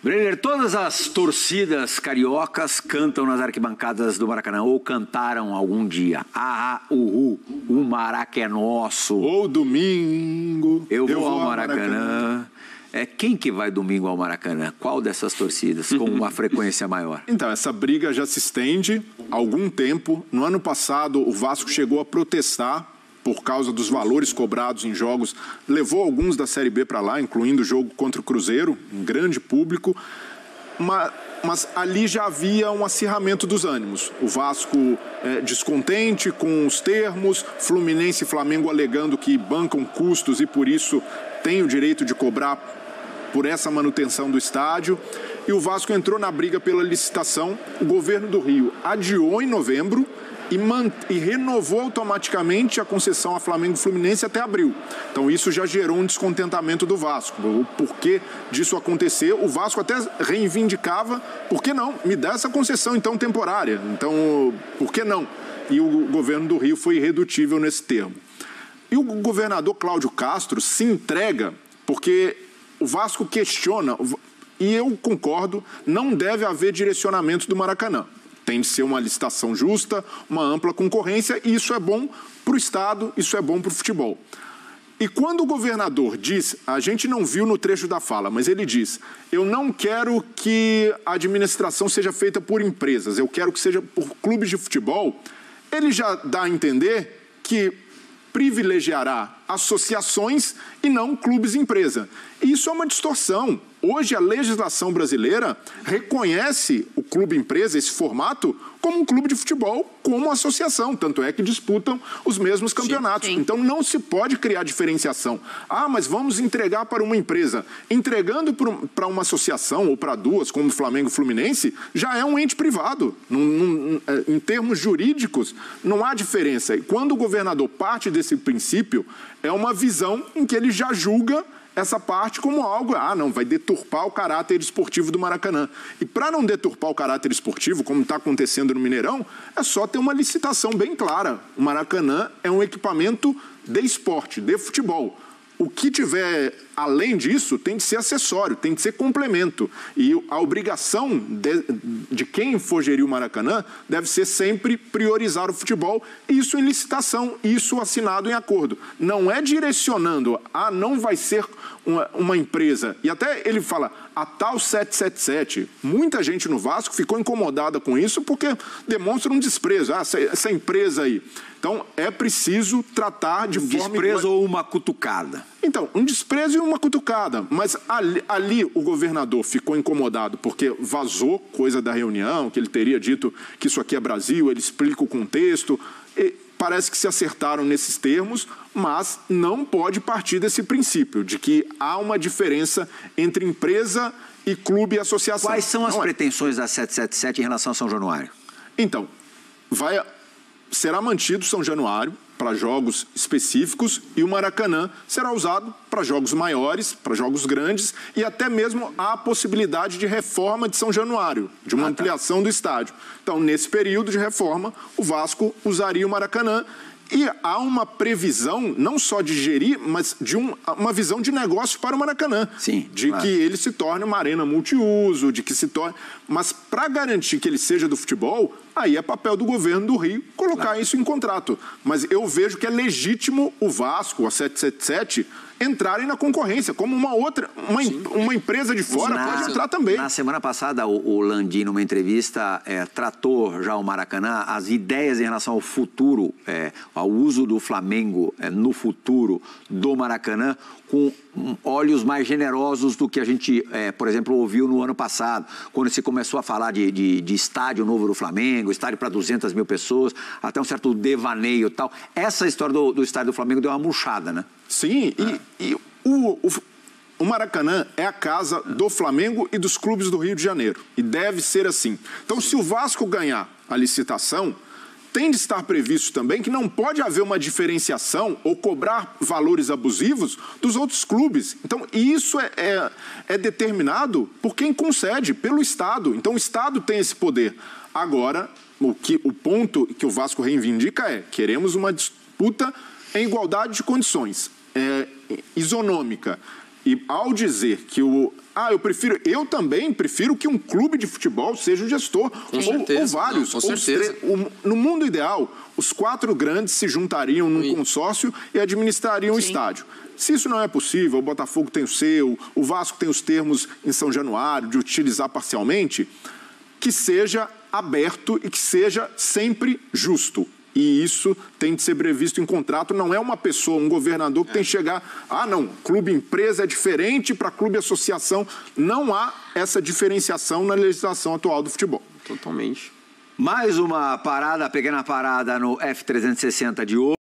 Brenner, todas as torcidas cariocas cantam nas arquibancadas do Maracanã, ou cantaram algum dia. Ah, o Maraca é nosso. Ou domingo. Eu vou ao Maracanã. Quem que vai domingo ao Maracanã? Qual dessas torcidas com uma frequência maior? Então, essa briga já se estende há algum tempo. No ano passado, o Vasco chegou a protestar por causa dos valores cobrados em jogos, levou alguns da Série B para lá, incluindo o jogo contra o Cruzeiro, um grande público, mas ali já havia um acirramento dos ânimos. O Vasco descontente com os termos, Fluminense e Flamengo alegando que bancam custos e por isso tem o direito de cobrar por essa manutenção do estádio. E o Vasco entrou na briga pela licitação, o governo do Rio adiou em novembro, e renovou automaticamente a concessão a Flamengo e Fluminense até abril. Então isso já gerou um descontentamento do Vasco. O porquê disso acontecer, o Vasco até reivindicava, por que não? Me dá essa concessão então temporária. Então, por que não? E o governo do Rio foi irredutível nesse termo. E o governador Cláudio Castro se entrega porque o Vasco questiona, e eu concordo, não deve haver direcionamento do Maracanã. Tem de ser uma licitação justa, uma ampla concorrência, e isso é bom para o Estado, isso é bom para o futebol. E quando o governador diz, a gente não viu no trecho da fala, mas ele diz, eu não quero que a administração seja feita por empresas, eu quero que seja por clubes de futebol, ele já dá a entender que privilegiará associações e não clubes-empresa. Isso é uma distorção. Hoje a legislação brasileira reconhece o clube-empresa, esse formato, como um clube de futebol, como associação. Tanto é que disputam os mesmos campeonatos. Sim. Então não se pode criar diferenciação. Ah, mas vamos entregar para uma empresa. Entregando para uma associação ou para duas, como o Flamengo e o Fluminense, já é um ente privado. Em termos jurídicos, não há diferença. E quando o governador parte desse princípio, é uma visão em que ele já julga essa parte como algo, não, vai deturpar o caráter esportivo do Maracanã. E para não deturpar o caráter esportivo, como está acontecendo no Mineirão, é só ter uma licitação bem clara. O Maracanã é um equipamento de esporte, de futebol. O que tiver além disso tem de ser acessório, tem de ser complemento. E a obrigação de quem for gerir o Maracanã deve ser sempre priorizar o futebol, isso em licitação, isso assinado em acordo. Não é direcionando, não vai ser uma empresa. E até ele fala, a tal 777. Muita gente no Vasco ficou incomodada com isso porque demonstra um desprezo. Essa empresa aí. Então, é preciso tratar de forma... Desprezo ou uma cutucada? Então, um desprezo e uma cutucada. Mas ali o governador ficou incomodado porque vazou coisa da reunião, que ele teria dito que isso aqui é Brasil, ele explica o contexto. Parece que se acertaram nesses termos, mas não pode partir desse princípio de que há uma diferença entre empresa e clube e associação. Quais são as pretensões da 777 em relação a São Januário? Então, será mantido São Januário para jogos específicos e o Maracanã será usado para jogos maiores, para jogos grandes e até mesmo há possibilidade de reforma de São Januário, de uma ampliação do estádio. Então, nesse período de reforma, o Vasco usaria o Maracanã e há uma previsão não só de gerir, mas de uma visão de negócio para o Maracanã. Sim, de que ele se torne uma arena multiuso, de que se torne... Mas para garantir que ele seja do futebol, aí é papel do governo do Rio colocar isso em contrato. Mas eu vejo que é legítimo o Vasco, a 777, entrarem na concorrência, como uma empresa de fora pode entrar também. Na semana passada, o Landim, numa entrevista, tratou já o Maracanã, as ideias em relação ao futuro, ao uso do Flamengo no futuro do Maracanã, com olhos mais generosos do que a gente, por exemplo, ouviu no ano passado, quando se começou a falar de estádio novo do Flamengo, estádio para 200 mil pessoas, até um certo devaneio e tal. Essa história do estádio do Flamengo deu uma murchada, né? Sim, e o Maracanã é a casa do Flamengo e dos clubes do Rio de Janeiro. E deve ser assim. Então, se o Vasco ganhar a licitação, tem de estar previsto também que não pode haver uma diferenciação ou cobrar valores abusivos dos outros clubes. Então, isso é determinado por quem concede, pelo Estado. Então, o Estado tem esse poder. Agora, o ponto que o Vasco reivindica queremos uma disputa em igualdade de condições, isonômica. E ao dizer que eu também prefiro que um clube de futebol seja o gestor, ou vários. Com certeza. No mundo ideal, os 4 grandes se juntariam num consórcio e administrariam o estádio. Se isso não é possível, o Botafogo tem o seu, o Vasco tem os termos em São Januário de utilizar parcialmente, que seja aberto e que seja sempre justo. E isso tem de ser previsto em contrato, não é uma pessoa, um governador que tem que chegar... não, clube empresa é diferente para clube associação. Não há essa diferenciação na legislação atual do futebol. Totalmente. Mais uma parada, pequena parada no F360 de hoje.